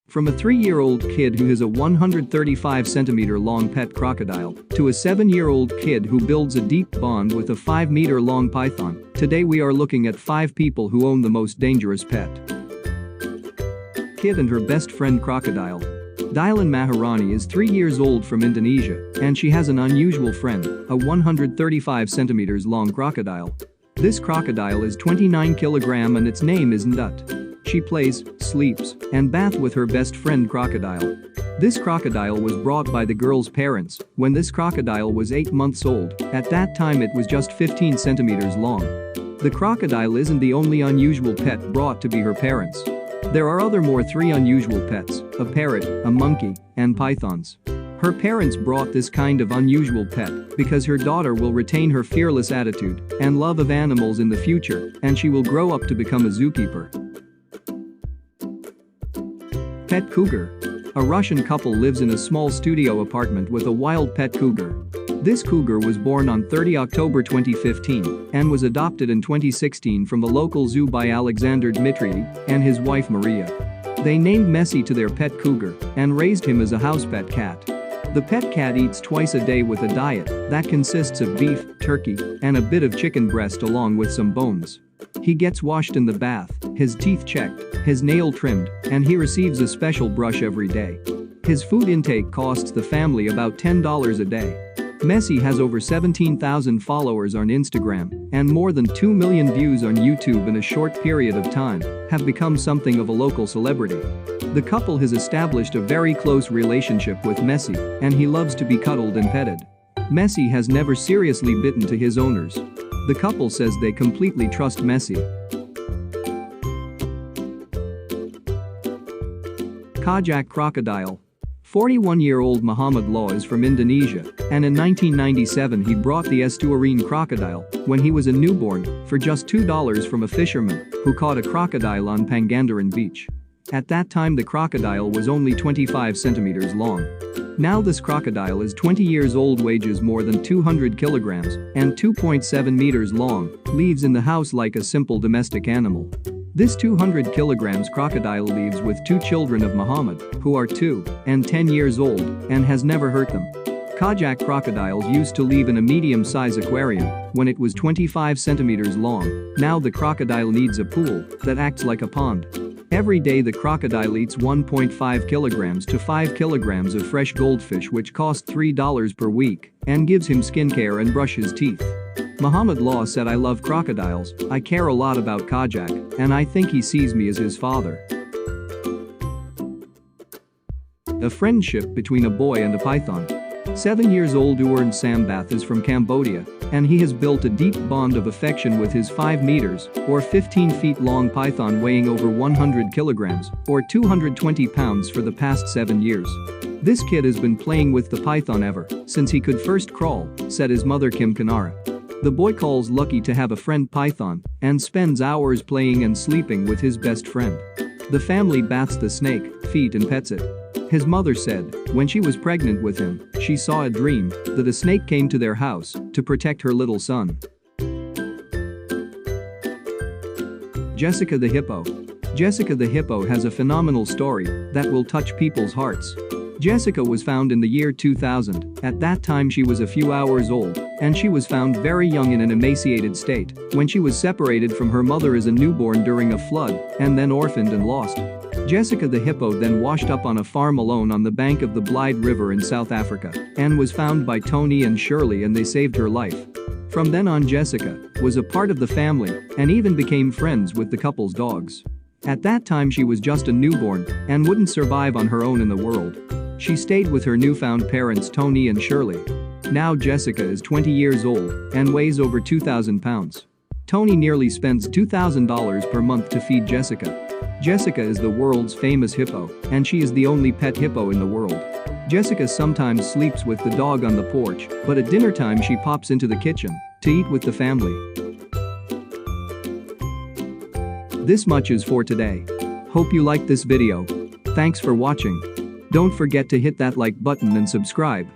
From a 3-year-old kid who has a 135 centimeter long pet crocodile to a 7-year-old kid who builds a deep bond with a 5-meter long python, today we are looking at 5 people who own the most dangerous pet. Kid and her best friend crocodile. Dylan Maharani is 3 years old from Indonesia, and she has an unusual friend, a 135 centimeters long crocodile. This crocodile is 29 kilogram and its name is Ndut. She plays, sleeps, and baths with her best friend crocodile. This crocodile was brought by the girl's parents when this crocodile was 8 months old. At that time it was just 15 centimeters long. The crocodile isn't the only unusual pet brought to be her parents. There are more 3 unusual pets, a parrot, a monkey, and pythons. Her parents brought this kind of unusual pet because her daughter will retain her fearless attitude and love of animals in the future, and she will grow up to become a zookeeper. Pet cougar. A Russian couple lives in a small studio apartment with a wild pet cougar. This cougar was born on 30 October 2015 and was adopted in 2016 from the local zoo by Alexander Dmitriev and his wife Maria. They named Messi to their pet cougar and raised him as a house pet cat. The pet cat eats twice a day with a diet that consists of beef, turkey, and a bit of chicken breast along with some bones. He gets washed in the bath, his teeth checked, his nail trimmed, and he receives a special brush every day. His food intake costs the family about $10 a day. Messi has over 17,000 followers on Instagram and more than 2 million views on YouTube in a short period of time, have become something of a local celebrity. The couple has established a very close relationship with Messi, and he loves to be cuddled and petted. Messi has never seriously bitten to his owners. The couple says they completely trust Messi. Kajak crocodile. 41-year-old Muhammad Law is from Indonesia, and in 1997 he brought the estuarine crocodile when he was a newborn for just $2 from a fisherman who caught a crocodile on Pangandaran beach. At that time the crocodile was only 25 centimeters long. Now this crocodile is 20 years old, weighs more than 200 kilograms, and 2.7 meters long, lives in the house like a simple domestic animal. This 200 kilograms crocodile lives with 2 children of Muhammad, who are 2 and 10 years old, and has never hurt them. Kajak crocodiles used to live in a medium-size aquarium when it was 25 centimeters long. Now the crocodile needs a pool that acts like a pond. Every day the crocodile eats 1.5 kilograms to 5 kilograms of fresh goldfish, which cost $3 per week, and gives him skincare and brush his teeth. Muhammad Law said, "I love crocodiles, I care a lot about Kajak, and I think he sees me as his father." A friendship between a boy and a python. 7 years old Uern Sambath is from Cambodia, and he has built a deep bond of affection with his 5 meters or 15 feet long python weighing over 100 kilograms or 220 pounds for the past 7 years. This kid has been playing with the python ever since he could first crawl, said his mother Kim Kanara. The boy calls lucky to have a friend python and spends hours playing and sleeping with his best friend. The family baths the snake, feeds and pets it. His mother said when she was pregnant with him, she saw a dream that a snake came to their house to protect her little son. Jessica the hippo. Jessica the hippo has a phenomenal story that will touch people's hearts. Jessica was found in the year 2000. At that time she was a few hours old, and she was found very young in an emaciated state when she was separated from her mother as a newborn during a flood and then orphaned and lost. Jessica the hippo then washed up on a farm alone on the bank of the Blyde River in South Africa and was found by Tony and Shirley, and they saved her life. From then on Jessica was a part of the family and even became friends with the couple's dogs. At that time she was just a newborn and wouldn't survive on her own in the world. She stayed with her newfound parents Tony and Shirley. Now Jessica is 20 years old and weighs over 2,000 pounds. Tony nearly spends $2,000 per month to feed Jessica. Jessica is the world's famous hippo, and she is the only pet hippo in the world. Jessica sometimes sleeps with the dog on the porch, but at dinner time she pops into the kitchen to eat with the family. This much is for today. Hope you liked this video. Thanks for watching. Don't forget to hit that like button and subscribe.